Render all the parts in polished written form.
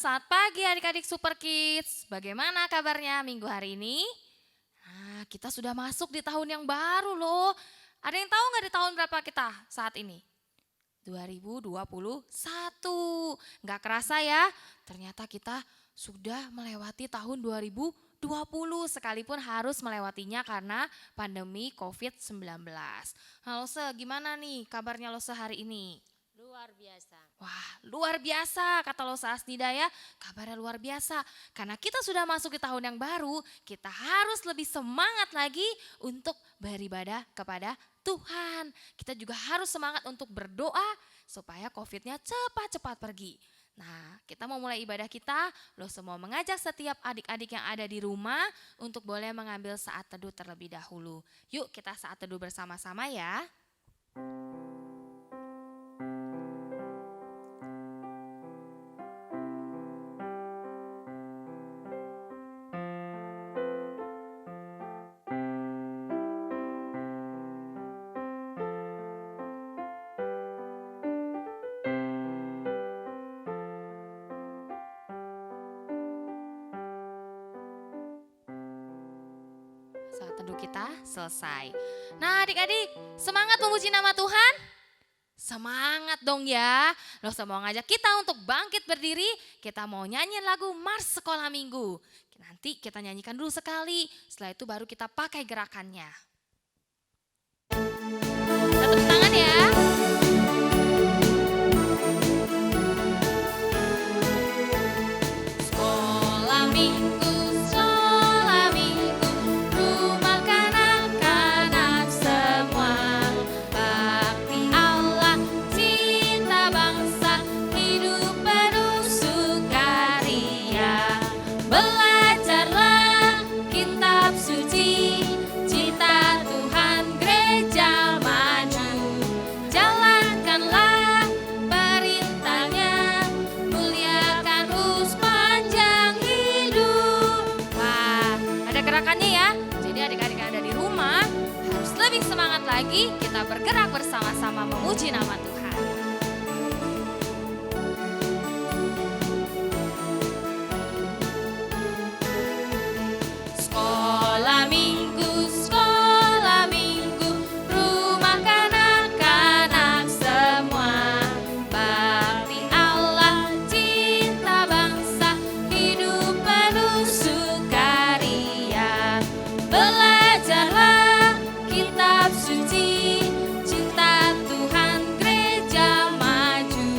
selamat pagi adik-adik Super Kids. Bagaimana kabarnya minggu hari ini? Nah, kita sudah masuk di tahun yang baru loh. Ada yang tahu nggak di tahun berapa kita saat ini? 2021. Nggak kerasa ya, ternyata kita sudah melewati tahun 2020 sekalipun harus melewatinya karena pandemi COVID-19. Halo Se, gimana nih kabarnya lo sehari ini? Luar biasa. Wah, luar biasa kata Losa Asnida ya, kabarnya luar biasa. Karena kita sudah masuk di tahun yang baru, kita harus lebih semangat lagi untuk beribadah kepada Tuhan. Kita juga harus semangat untuk berdoa supaya COVID-nya cepat-cepat pergi. Nah, kita mau mulai ibadah kita, lo semua mengajak setiap adik-adik yang ada di rumah untuk boleh mengambil saat teduh terlebih dahulu. Yuk kita saat teduh bersama-sama ya. Saat teduh kita selesai. Nah adik-adik, semangat memuji nama Tuhan? Semangat dong ya. Loh saya mau ngajak kita untuk bangkit berdiri. Kita mau nyanyiin lagu Mars Sekolah Minggu. Nanti kita nyanyikan dulu sekali. Setelah itu baru kita pakai gerakannya. Kita tepuk tangan ya. Sekolah Minggu, sekolah Minggu, rumah kanak-kanak semua. Bakti Allah, cinta bangsa, hidup penuh sukaria. Belajarlah kitab suci, cita Tuhan gereja maju. Jalankanlah perintahnya, muliakan sepanjang hidup. Wah, ada gerakannya ya. Jadi adik-adik yang ada di rumah harus lebih semangat lagi. Kita bergerak bersama-sama memuji nama Tuhan. Sekolah minggu, rumah kanak-kanak semua. Bakti Allah, cinta bangsa, hidup penuh sukaria. Belajarlah kitab suci, cinta Tuhan gereja maju.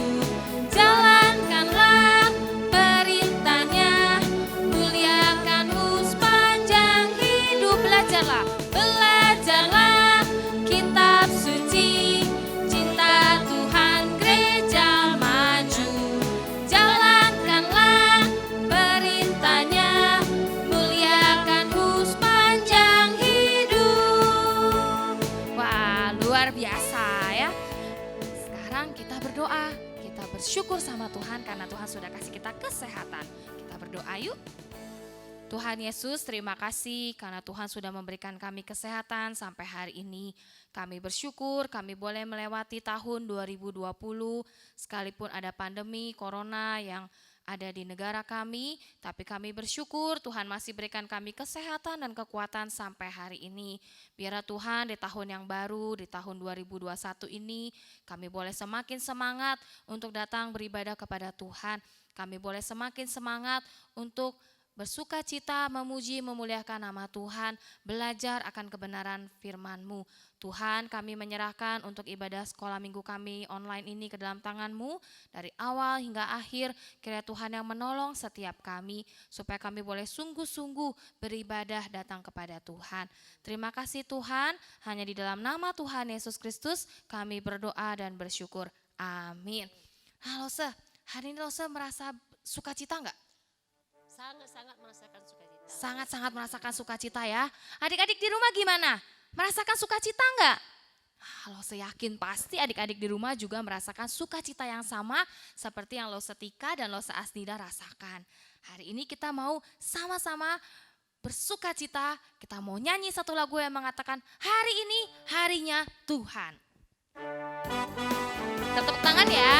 Jalankanlah perintahnya, muliakan sepanjang hidup. Belajarlah kitab suci, cinta Tuhan gereja maju. Jalankanlah perintahnya, muliakan sepanjang hidup. Wah, luar biasa ya. Sekarang kita berdoa, kita bersyukur sama Tuhan karena Tuhan sudah kasih kita kesehatan. Kita berdoa yuk. Tuhan Yesus, terima kasih karena Tuhan sudah memberikan kami kesehatan sampai hari ini. Kami bersyukur kami boleh melewati tahun 2020 sekalipun ada pandemi corona yang ada di negara kami, tapi kami bersyukur Tuhan masih berikan kami kesehatan dan kekuatan sampai hari ini. Biarlah Tuhan di tahun yang baru, di tahun 2021 ini, kami boleh semakin semangat untuk datang beribadah kepada Tuhan. Kami boleh semakin semangat untuk bersuka cita, memuji, memuliakan nama Tuhan, belajar akan kebenaran firman-Mu. Tuhan, kami menyerahkan untuk ibadah sekolah minggu kami online ini ke dalam tangan-Mu. Dari awal hingga akhir, kiranya Tuhan yang menolong setiap kami, supaya kami boleh sungguh-sungguh beribadah datang kepada Tuhan. Terima kasih Tuhan, hanya di dalam nama Tuhan Yesus Kristus kami berdoa dan bersyukur. Amin. Halo Se, hari ini lo Se merasa sukacita enggak? Sangat-sangat merasakan sukacita. Sangat-sangat merasakan sukacita ya. Adik-adik di rumah gimana? Merasakan sukacita enggak? Lo seyakin pasti adik-adik di rumah juga merasakan sukacita yang sama seperti yang lo Setika dan lo Asnida rasakan. Hari ini kita mau sama-sama bersukacita. Kita mau nyanyi satu lagu yang mengatakan hari ini harinya Tuhan. Tepuk tangan ya.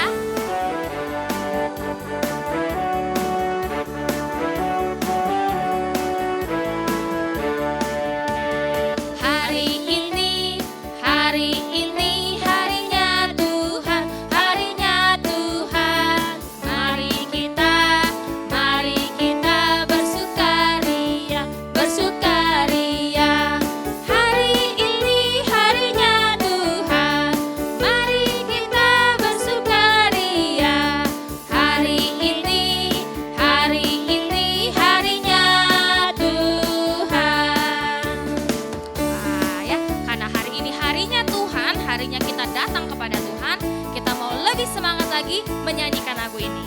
semangat lagi menyanyikan lagu ini.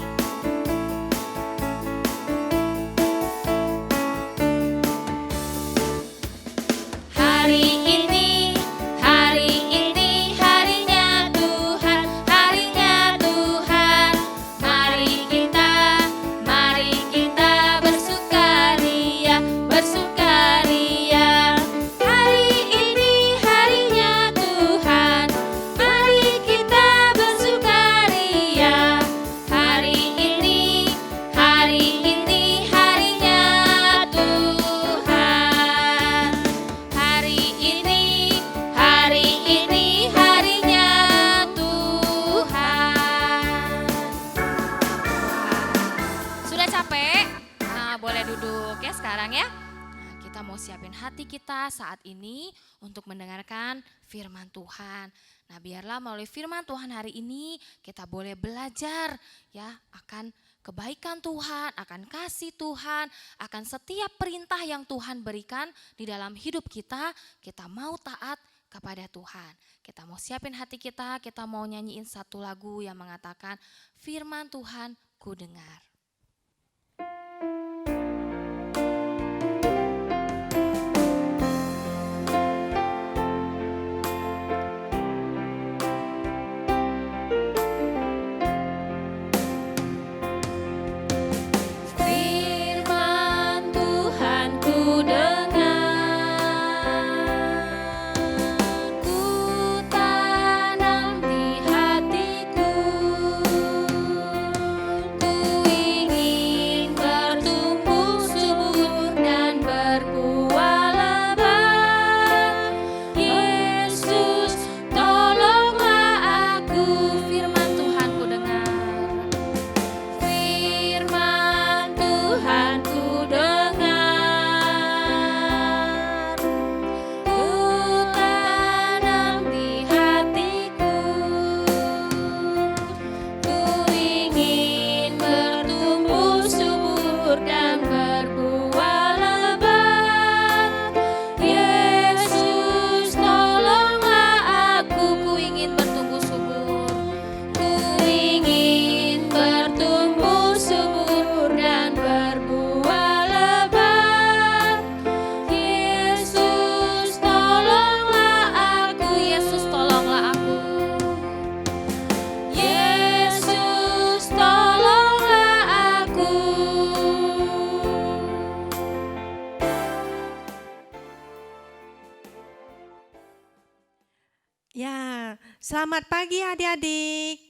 Hari ini harinya Tuhan, mari kita bersukaria. Hari ini harinya Tuhan, mari kita bersukaria. Hari ini harinya Tuhan. Hari ini harinya Tuhan. Sudah capek? Nah, boleh duduk ya sekarang ya. Nah, kita mau siapin hati kita saat ini untuk mendengarkan firman Tuhan. Nah, biarlah melalui firman Tuhan hari ini kita boleh belajar ya akan kebaikan Tuhan, akan kasih Tuhan, akan setiap perintah yang Tuhan berikan di dalam hidup kita mau taat kepada Tuhan. Kita mau siapin hati kita mau nyanyiin satu lagu yang mengatakan firman Tuhan ku dengar. Firman Tuhan ku dengar, ku tanam di hatiku, ku ingin bertumbuh subur dan berbuah lebat. Yesus, tolonglah aku. Firman Tuhan ku dengar. Firman Tuhan ku dengar, ku tanam di hatiku, ku ingin bertumbuh subur dan berbuah lebat. Yesus, tolonglah aku. Ku ingin bertumbuh subur, ku ingin bertumbuh subur dan berbuah lebat. Yesus, tolonglah aku. Yesus, tolonglah aku. Yesus, tolonglah aku. Ya, selamat pagi adik-adik.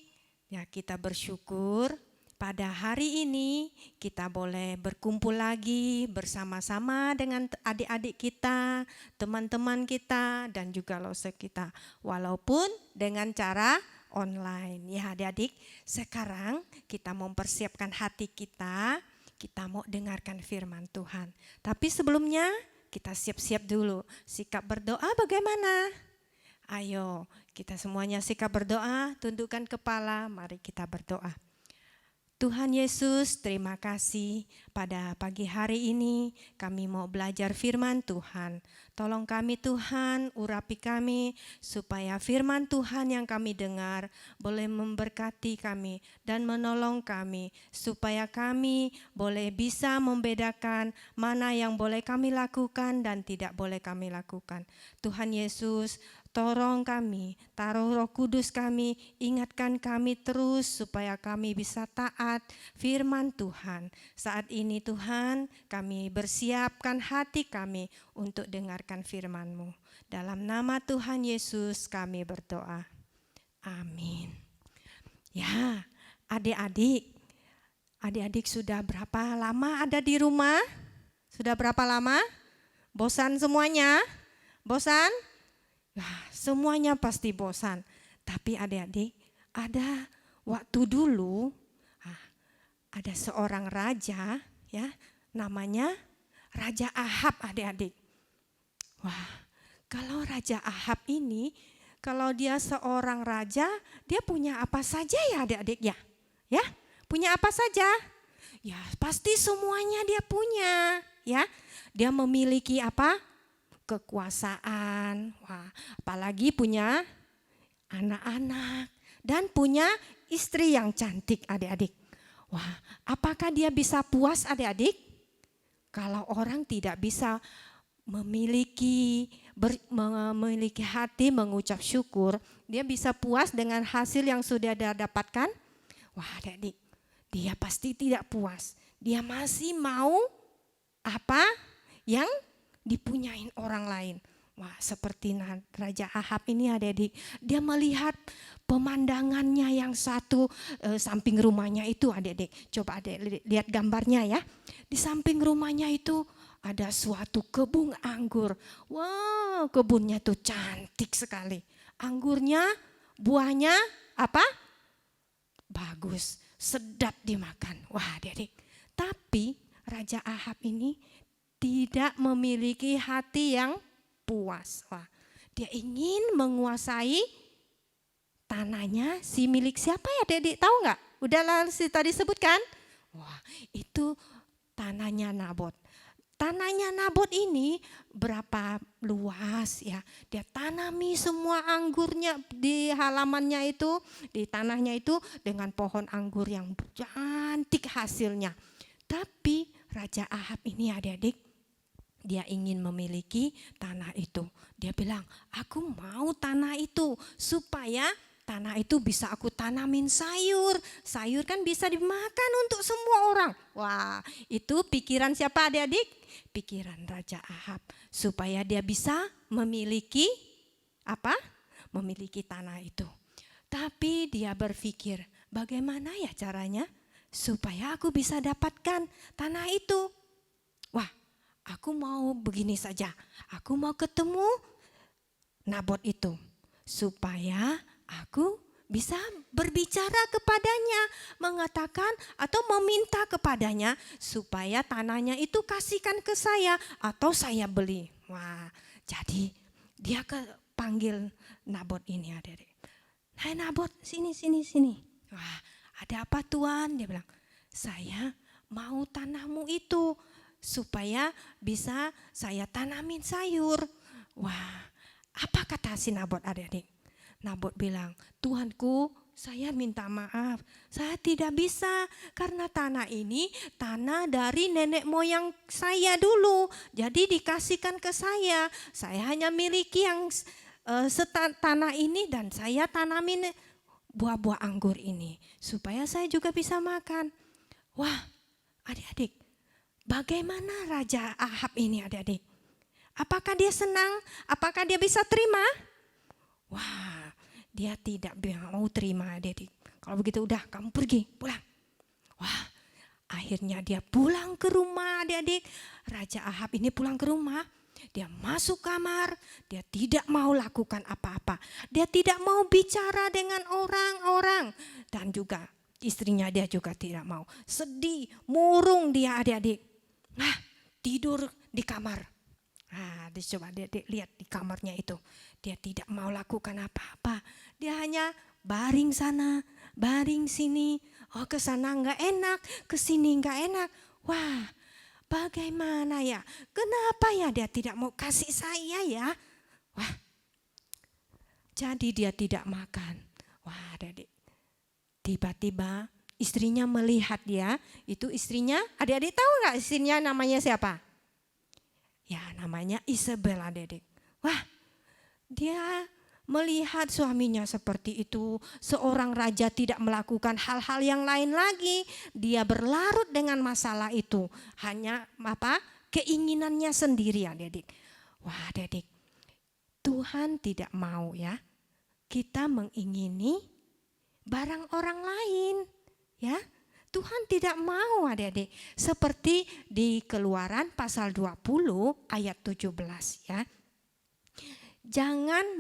Ya, kita bersyukur pada hari ini kita boleh berkumpul lagi bersama-sama dengan adik-adik kita, teman-teman kita, dan juga lose kita. Walaupun dengan cara online. Ya adik-adik, sekarang kita mempersiapkan hati kita mau dengarkan firman Tuhan. Tapi sebelumnya kita siap-siap dulu. Sikap berdoa bagaimana? Ayo, kita semuanya sikap berdoa, tundukkan kepala, mari kita berdoa. Tuhan Yesus, terima kasih pada pagi hari ini kami mau belajar firman Tuhan. Tolong kami Tuhan, urapi kami supaya firman Tuhan yang kami dengar boleh memberkati kami dan menolong kami. Supaya kami boleh bisa membedakan mana yang boleh kami lakukan dan tidak boleh kami lakukan. Tuhan Yesus, tolong kami, taruh Roh Kudus kami, ingatkan kami terus supaya kami bisa taat firman Tuhan. Saat ini Tuhan, kami bersiapkan hati kami untuk dengarkan firman-Mu. Dalam nama Tuhan Yesus kami berdoa. Amin. Ya, adik-adik sudah berapa lama ada di rumah? Sudah berapa lama? Bosan semuanya? Bosan? Nah, semuanya pasti bosan. Tapi adik-adik, ada waktu dulu ada seorang raja ya, namanya Raja Ahab adik-adik. Wah, kalau Raja Ahab ini, kalau dia seorang raja, dia punya apa saja ya adik-adik ya? Ya, punya apa saja? Ya, pasti semuanya dia punya ya. Dia memiliki apa? Kekuasaan, wah, apalagi punya anak-anak dan punya istri yang cantik adik-adik. Wah, apakah dia bisa puas adik-adik? Kalau orang tidak bisa memiliki hati mengucap syukur, dia bisa puas dengan hasil yang sudah dia dapatkan? Wah adik-adik, dia pasti tidak puas. Dia masih mau apa yang dipunyain orang lain. Wah, seperti Raja Ahab ini adik-adik, dia melihat pemandangannya yang satu samping rumahnya itu adik-adik. Coba adik lihat gambarnya ya. Di samping rumahnya itu ada suatu kebun anggur. Wow, kebunnya tuh cantik sekali. Anggurnya, buahnya apa? Bagus, sedap dimakan. Wah adik-adik, tapi Raja Ahab ini tidak memiliki hati yang puas. Wah, dia ingin menguasai tanahnya si milik siapa ya adik-adik, tahu nggak? Udah tadi sebutkan? Wah, itu tanahnya Nabot. Tanahnya Nabot ini berapa luas ya. Dia tanami semua anggurnya di halamannya itu, di tanahnya itu dengan pohon anggur yang cantik hasilnya. Tapi Raja Ahab ini adik-adik, dia ingin memiliki tanah itu. Dia bilang, aku mau tanah itu supaya tanah itu bisa aku tanamin sayur. Sayur kan bisa dimakan untuk semua orang. Wah, itu pikiran siapa adik-adik? Pikiran Raja Ahab. Supaya dia bisa memiliki apa? Memiliki tanah itu. Tapi dia berpikir, bagaimana ya caranya supaya aku bisa dapatkan tanah itu? Wah, aku mau begini saja. Aku mau ketemu Nabot itu supaya aku bisa berbicara kepadanya, mengatakan atau meminta kepadanya supaya tanahnya itu kasihkan ke saya atau saya beli. Wah, jadi dia panggil Nabot ini adik-adik. Hai Nabot, sini. Wah, ada apa Tuan? Dia bilang, saya mau tanahmu itu supaya bisa saya tanamin sayur. Wah, apa kata si Nabot adik-adik? Nabot bilang, Tuanku, saya minta maaf, saya tidak bisa karena tanah ini tanah dari nenek moyang saya dulu. Jadi dikasihkan ke saya hanya miliki yang tanah ini dan saya tanamin buah-buah anggur ini supaya saya juga bisa makan. Wah, adik-adik, bagaimana Raja Ahab ini adik-adik? Apakah dia senang? Apakah dia bisa terima? Wah, dia tidak mau terima adik-adik. Kalau begitu udah kamu pergi, pulang. Wah, akhirnya dia pulang ke rumah adik-adik. Raja Ahab ini pulang ke rumah. Dia masuk kamar, dia tidak mau lakukan apa-apa. Dia tidak mau bicara dengan orang-orang. Dan juga istrinya dia juga tidak mau. Sedih, murung dia adik-adik. Nah, tidur di kamar. Nah, coba adik-adik lihat di kamarnya itu. Dia tidak mau lakukan apa-apa. Dia hanya baring sana, baring sini. Oh, ke sana enggak enak, ke sini enggak enak. Wah, bagaimana ya? Kenapa ya dia tidak mau kasih saya ya? Wah, jadi dia tidak makan. Wah, adik-adik. Tiba-tiba istrinya melihat dia. Itu istrinya, adik-adik tahu enggak istrinya namanya siapa? Ya, namanya Isabel adik-adik. Wah, dia melihat suaminya seperti itu. Seorang raja tidak melakukan hal-hal yang lain lagi. Dia berlarut dengan masalah itu. Hanya apa? Keinginannya sendiri adik-adik. Wah adik-adik, Tuhan tidak mau ya kita mengingini barang orang lain. Ya, Tuhan tidak mau adik-adik. Seperti di Keluaran pasal 20 ayat 17 ya. Jangan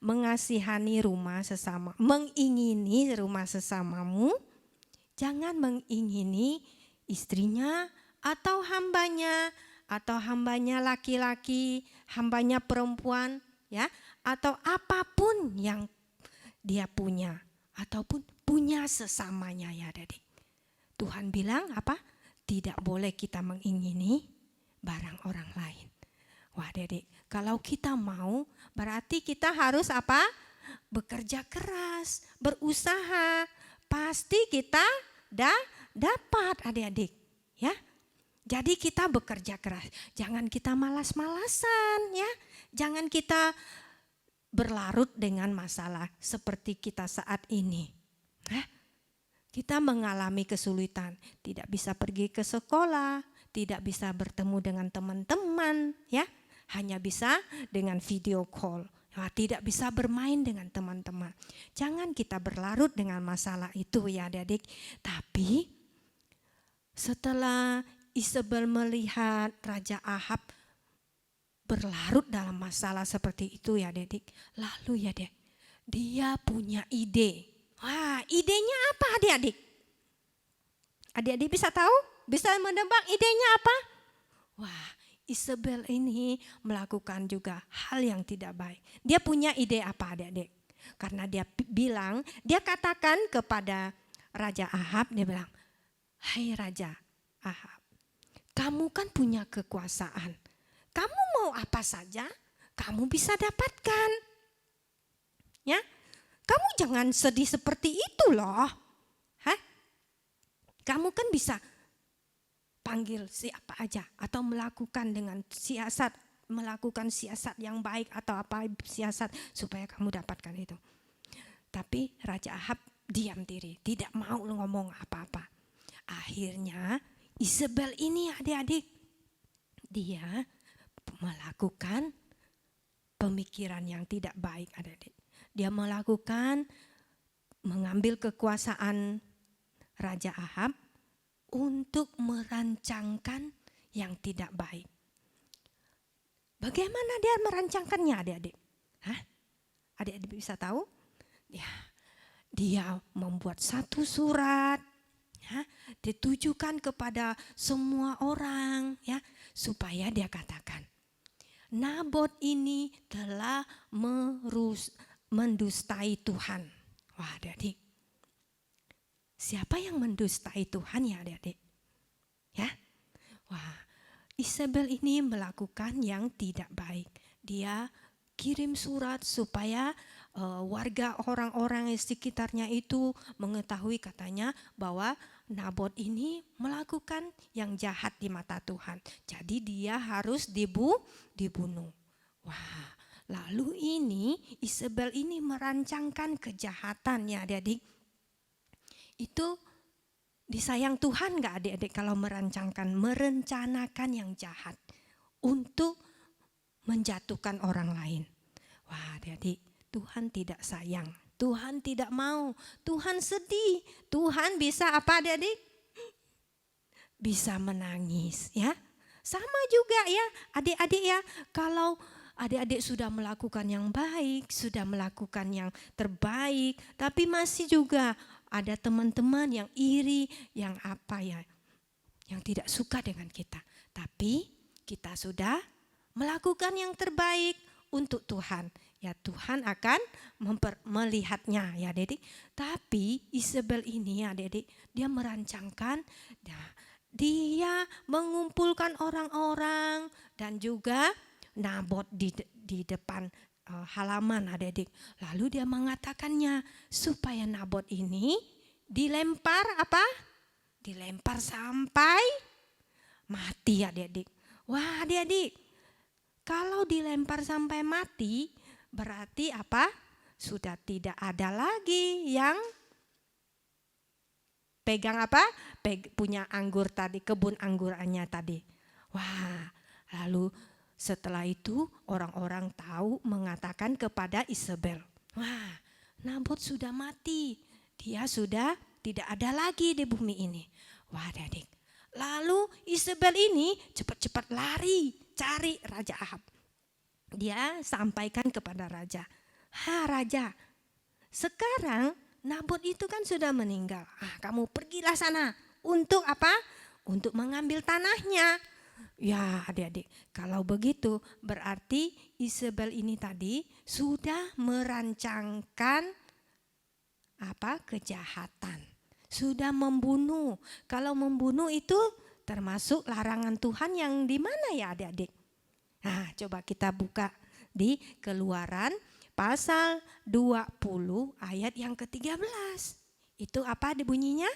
mengasihani rumah sesama, mengingini rumah sesamamu. Jangan mengingini istrinya atau hambanya laki-laki, hambanya perempuan, ya, atau apapun yang dia punya, ataupun punya sesamanya ya adik. Tuhan bilang apa? Tidak boleh kita mengingini barang orang lain. Wah adik, kalau kita mau berarti kita harus apa? bekerja keras, berusaha, pasti kita dapat adik-adik. Ya, jadi kita bekerja keras. Jangan kita malas-malasan ya. Jangan kita berlarut dengan masalah seperti kita saat ini. Kita mengalami kesulitan, tidak bisa pergi ke sekolah, tidak bisa bertemu dengan teman-teman, ya, hanya bisa dengan video call. Tidak bisa bermain dengan teman-teman. Jangan kita berlarut dengan masalah itu ya adik-adik. Tapi setelah Isabel melihat Raja Ahab berlarut dalam masalah seperti itu ya adik-adik. Lalu ya dia punya ide. Wah, idenya apa adik-adik? Adik-adik bisa tahu? Bisa menebak idenya apa? Wah, Isabel ini melakukan juga hal yang tidak baik. Dia punya ide apa adik-adik? Karena dia katakan kepada Raja Ahab, dia bilang, "Hai Raja Ahab, kamu kan punya kekuasaan. Kamu mau apa saja, kamu bisa dapatkan. Ya, kamu jangan sedih seperti itu loh. Kamu kan bisa panggil siapa aja atau melakukan siasat yang baik atau apa siasat supaya kamu dapatkan itu." Tapi Raja Ahab diam diri, tidak mau ngomong apa-apa. Akhirnya Isabel ini adik-adik, dia melakukan pemikiran yang tidak baik adik-adik. Dia mengambil kekuasaan Raja Ahab untuk merancangkan yang tidak baik. Bagaimana dia merancangkannya adik-adik? Adik-adik bisa tahu? Dia membuat satu surat, ditujukan kepada semua orang, ya, supaya dia katakan, Nabot ini telah mendustai Tuhan. Wah adik-adik, siapa yang mendustai Tuhan ya adik-adik? Ya, wah, Isabel ini melakukan yang tidak baik. Dia kirim surat supaya warga orang-orang di sekitarnya itu mengetahui katanya bahwa Nabot ini melakukan yang jahat di mata Tuhan. Jadi dia harus dibunuh. Wah, lalu ini Isabel ini merancangkan kejahatannya adik-adik. Itu disayang Tuhan gak adik-adik kalau merencanakan yang jahat untuk menjatuhkan orang lain. Wah adik-adik, Tuhan tidak sayang, Tuhan tidak mau, Tuhan sedih. Tuhan bisa apa adik-adik? Bisa menangis ya. Sama juga ya adik-adik ya, kalau adik-adik sudah melakukan yang baik, sudah melakukan yang terbaik, tapi masih juga ada teman-teman yang iri, yang yang tidak suka dengan kita. Tapi kita sudah melakukan yang terbaik untuk Tuhan. Ya Tuhan akan melihatnya ya adik-adik. Tapi Isabel ini ya adik-adik, dia merancangkan, dia mengumpulkan orang-orang dan juga Nabot di depan halaman adik-adik. Lalu dia mengatakannya supaya Nabot ini dilempar Dilempar sampai mati adik-adik. Wah adik-adik, kalau dilempar sampai mati berarti apa? Sudah tidak ada lagi yang pegang punya anggur tadi, kebun anggurannya tadi. Wah, lalu setelah itu orang-orang tahu mengatakan kepada Isabel, wah Nabot sudah mati, dia sudah tidak ada lagi di bumi ini. Wah adik, lalu Isabel ini cepat-cepat lari cari Raja Ahab. Dia sampaikan kepada Raja, Raja, sekarang Nabot itu kan sudah meninggal. Kamu pergilah sana untuk apa? Untuk mengambil tanahnya. Ya adik-adik, kalau begitu berarti Isabel ini tadi sudah merancangkan kejahatan. Sudah membunuh. Kalau membunuh itu termasuk larangan Tuhan yang di mana ya adik-adik? Nah, coba kita buka di Keluaran pasal 20 ayat yang ke-13. Itu apa bunyinya?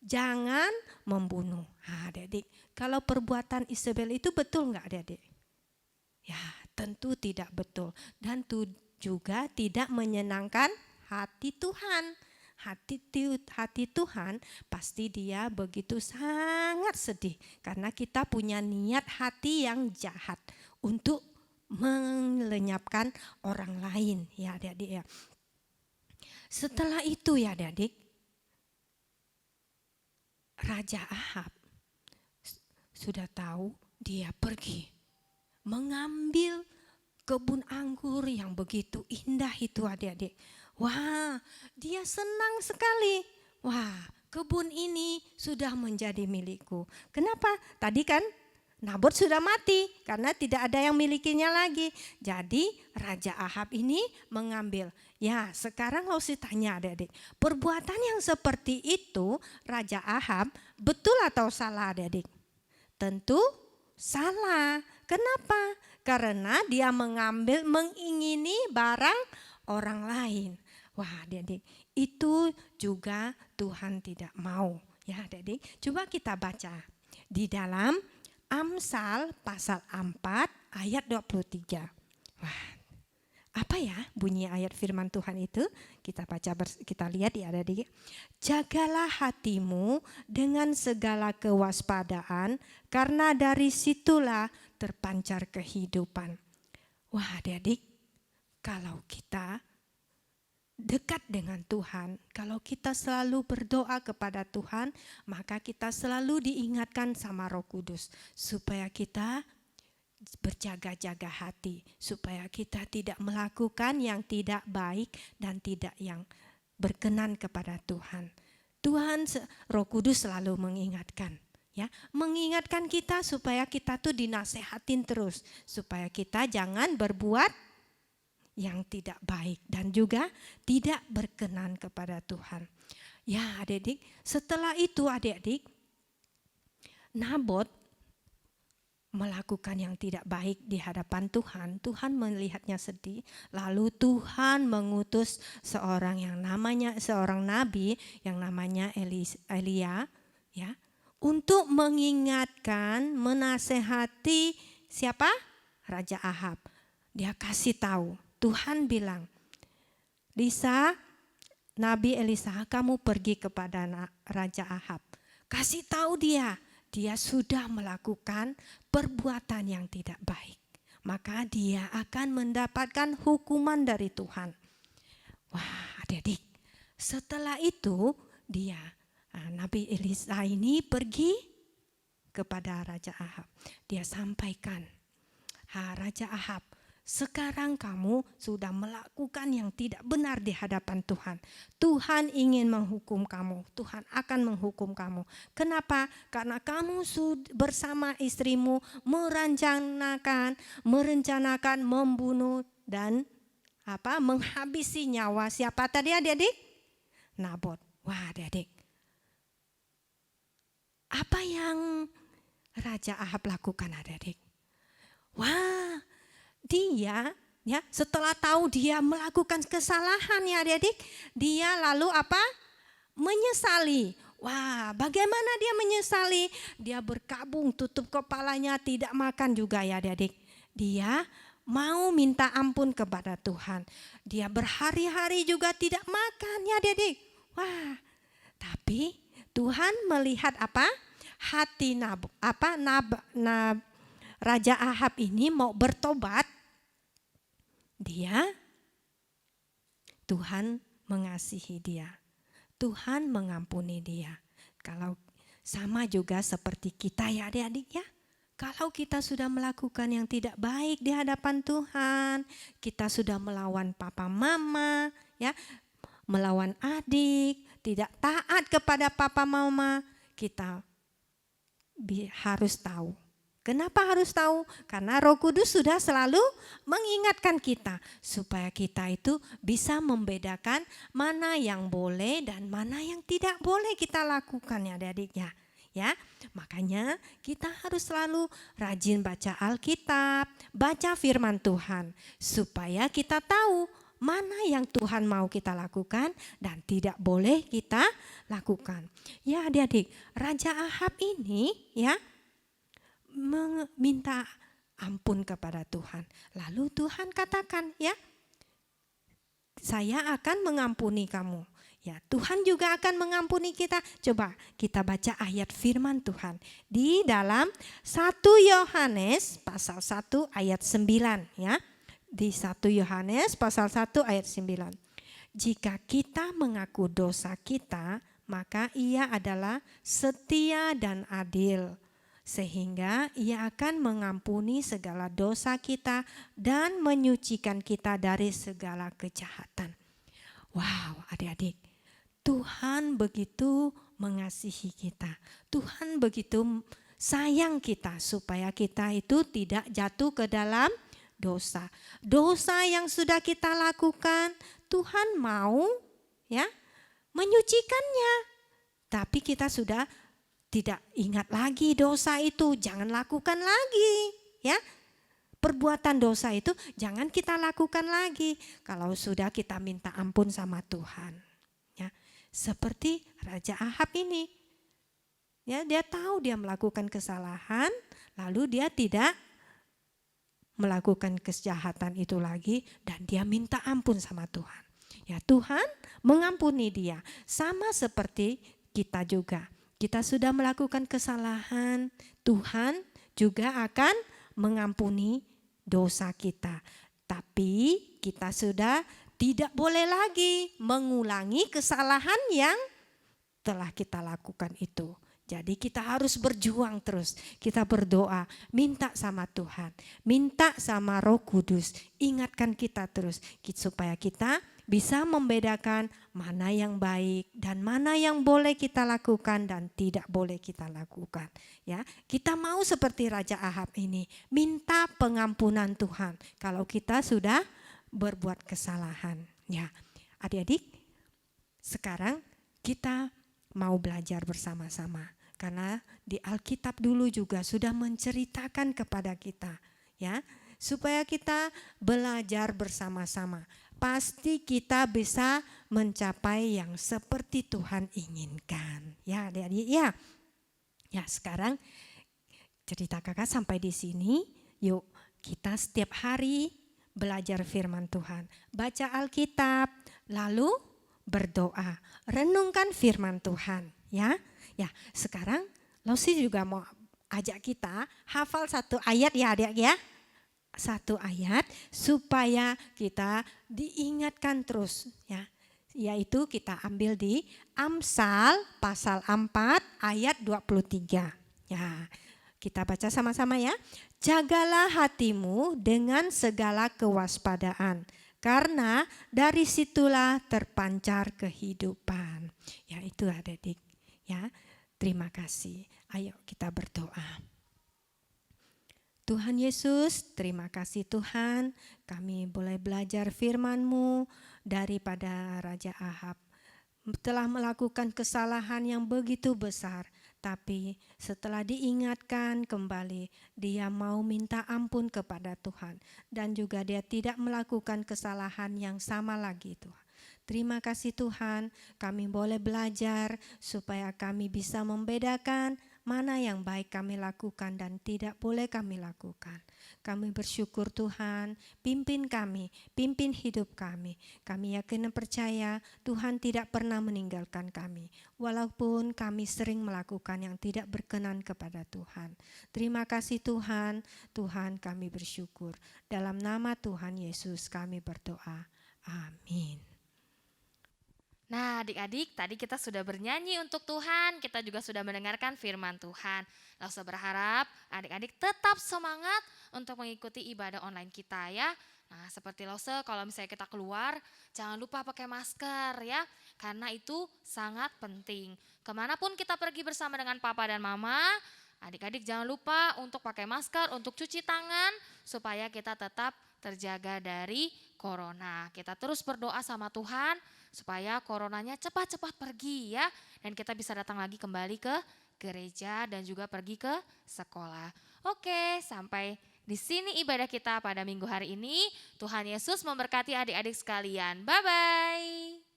Jangan membunuh. Adik-adik, kalau perbuatan Isabel itu betul enggak adik-adik? Ya, tentu tidak betul. Dan juga tidak menyenangkan hati Tuhan. Hati Tuhan pasti dia begitu sangat sedih. Karena kita punya niat hati yang jahat untuk melenyapkan orang lain. Ya adik-adik ya. Setelah itu ya adik-adik, Raja Ahab sudah tahu, dia pergi mengambil kebun anggur yang begitu indah itu adik-adik. Wah, dia senang sekali. Wah, kebun ini sudah menjadi milikku. Kenapa? Tadi kan Nabot sudah mati karena tidak ada yang milikinya lagi. Jadi Raja Ahab ini mengambil. Ya, sekarang harus ditanya adik-adik. Perbuatan yang seperti itu Raja Ahab betul atau salah adik-adik? Tentu salah. Kenapa? Karena dia mengingini barang orang lain. Wah adik-adik, itu juga Tuhan tidak mau. Ya adik-adik, coba kita baca di dalam Amsal pasal 4 ayat 23. Wah, apa ya bunyi ayat firman Tuhan itu? Kita baca, kita lihat ya adik-adik. Jagalah hatimu dengan segala kewaspadaan, karena dari situlah terpancar kehidupan. Wah adik-adik, kalau kita dekat dengan Tuhan, kalau kita selalu berdoa kepada Tuhan, maka kita selalu diingatkan sama Roh Kudus supaya kita berjaga-jaga hati, supaya kita tidak melakukan yang tidak baik dan tidak yang berkenan kepada Tuhan. Tuhan, Roh Kudus selalu mengingatkan, ya, mengingatkan kita supaya kita tuh dinasehatin terus, supaya kita jangan berbuat yang tidak baik dan juga tidak berkenan kepada Tuhan. Ya adik-adik, setelah itu adik-adik, Nabot melakukan yang tidak baik di hadapan Tuhan. Tuhan melihatnya sedih, lalu Tuhan mengutus seorang nabi yang namanya Elia, ya, untuk mengingatkan, menasehati siapa? Raja Ahab. Dia kasih tahu. Tuhan bilang, Lisa, Nabi Elisa, kamu pergi kepada Raja Ahab. Kasih tahu dia sudah melakukan perbuatan yang tidak baik. Maka dia akan mendapatkan hukuman dari Tuhan. Wah adik-adik, setelah itu Nabi Elisa ini pergi kepada Raja Ahab. Dia sampaikan, Raja Ahab, sekarang kamu sudah melakukan yang tidak benar di hadapan Tuhan. Tuhan ingin menghukum kamu. Tuhan akan menghukum kamu. Kenapa? Karena kamu bersama istrimu merencanakan membunuh dan menghabisi nyawa siapa tadi adik-adik? Nabot. Wah adik-adik. Apa yang Raja Ahab lakukan adik-adik? Wah, dia ya setelah tahu dia melakukan kesalahan ya adik-adik, dia lalu menyesali. Wah, bagaimana dia menyesali? Dia berkabung, tutup kepalanya, tidak makan juga ya adik-adik. Dia mau minta ampun kepada Tuhan. Dia berhari-hari juga tidak makan ya adik-adik. Wah, tapi Tuhan melihat hati Raja Ahab ini mau bertobat. Tuhan mengasihi dia. Tuhan mengampuni dia. Kalau sama juga seperti kita ya adik-adik ya. Kalau kita sudah melakukan yang tidak baik di hadapan Tuhan, kita sudah melawan papa mama, ya, melawan adik, tidak taat kepada papa mama, kita harus tahu. Kenapa harus tahu? Karena Roh Kudus sudah selalu mengingatkan kita supaya kita itu bisa membedakan mana yang boleh dan mana yang tidak boleh kita lakukan ya adik-adik ya. Ya, makanya kita harus selalu rajin baca Alkitab, baca firman Tuhan supaya kita tahu mana yang Tuhan mau kita lakukan dan tidak boleh kita lakukan. Ya adik-adik, Raja Ahab ini ya meminta ampun kepada Tuhan. Lalu Tuhan katakan, ya, saya akan mengampuni kamu. Ya, Tuhan juga akan mengampuni kita. Coba kita baca ayat firman Tuhan di dalam 1 Yohanes pasal 1 ayat 9 ya. Di 1 Yohanes pasal 1 ayat 9. Jika kita mengaku dosa kita, maka Ia adalah setia dan adil, sehingga Ia akan mengampuni segala dosa kita dan menyucikan kita dari segala kejahatan. Wow, adik-adik, Tuhan begitu mengasihi kita. Tuhan begitu sayang kita supaya kita itu tidak jatuh ke dalam dosa. Dosa yang sudah kita lakukan, Tuhan mau ya menyucikannya. Tapi kita sudah tidak ingat lagi dosa itu, jangan lakukan lagi, ya. Perbuatan dosa itu jangan kita lakukan lagi kalau sudah kita minta ampun sama Tuhan. Ya, seperti Raja Ahab ini. Ya, dia tahu dia melakukan kesalahan, lalu dia tidak melakukan kejahatan itu lagi dan dia minta ampun sama Tuhan. Ya, Tuhan mengampuni dia. Sama seperti kita juga. Kita sudah melakukan kesalahan, Tuhan juga akan mengampuni dosa kita. Tapi kita sudah tidak boleh lagi mengulangi kesalahan yang telah kita lakukan itu. Jadi kita harus berjuang terus, kita berdoa, minta sama Tuhan, minta sama Roh Kudus, ingatkan kita terus supaya kita bisa membedakan mana yang baik dan mana yang boleh kita lakukan dan tidak boleh kita lakukan. Ya, kita mau seperti Raja Ahab ini, minta pengampunan Tuhan kalau kita sudah berbuat kesalahan. Ya, adik-adik, sekarang kita mau belajar bersama-sama. Karena di Alkitab dulu juga sudah menceritakan kepada kita, ya, supaya kita belajar bersama-sama. Pasti kita bisa mencapai yang seperti Tuhan inginkan. Ya, adik-adik, ya. Ya, sekarang cerita kakak sampai di sini. Yuk, kita setiap hari belajar firman Tuhan. Baca Alkitab, lalu berdoa. Renungkan firman Tuhan, ya. Ya, sekarang Losi juga mau ajak kita hafal satu ayat ya adik ya. Satu ayat supaya kita diingatkan terus ya. Yaitu kita ambil di Amsal pasal 4 ayat 23. Ya, kita baca sama-sama ya. Jagalah hatimu dengan segala kewaspadaan, karena dari situlah terpancar kehidupan. Ya, itu adik-adik ya. Terima kasih. Ayo kita berdoa. Tuhan Yesus, terima kasih Tuhan. Kami boleh belajar firman-Mu daripada Raja Ahab. Telah melakukan kesalahan yang begitu besar. Tapi setelah diingatkan kembali, dia mau minta ampun kepada Tuhan. Dan juga dia tidak melakukan kesalahan yang sama lagi Tuhan. Terima kasih Tuhan, kami boleh belajar supaya kami bisa membedakan mana yang baik kami lakukan dan tidak boleh kami lakukan. Kami bersyukur Tuhan, pimpin kami, pimpin hidup kami. Kami yakin dan percaya Tuhan tidak pernah meninggalkan kami, walaupun kami sering melakukan yang tidak berkenan kepada Tuhan. Terima kasih Tuhan, Tuhan kami bersyukur. Dalam nama Tuhan Yesus kami berdoa. Amin. Nah adik-adik, tadi kita sudah bernyanyi untuk Tuhan, kita juga sudah mendengarkan firman Tuhan. Lause berharap adik-adik tetap semangat untuk mengikuti ibadah online kita ya. Nah seperti Lause, kalau misalnya kita keluar, jangan lupa pakai masker ya, karena itu sangat penting. Kemanapun kita pergi bersama dengan papa dan mama, adik-adik jangan lupa untuk pakai masker, untuk cuci tangan, supaya kita tetap terjaga dari corona. Kita terus berdoa sama Tuhan, supaya coronanya cepat-cepat pergi ya. Dan kita bisa datang lagi kembali ke gereja dan juga pergi ke sekolah. Oke, sampai Di sini ibadah kita pada minggu hari ini. Tuhan Yesus memberkati adik-adik sekalian. Bye-bye.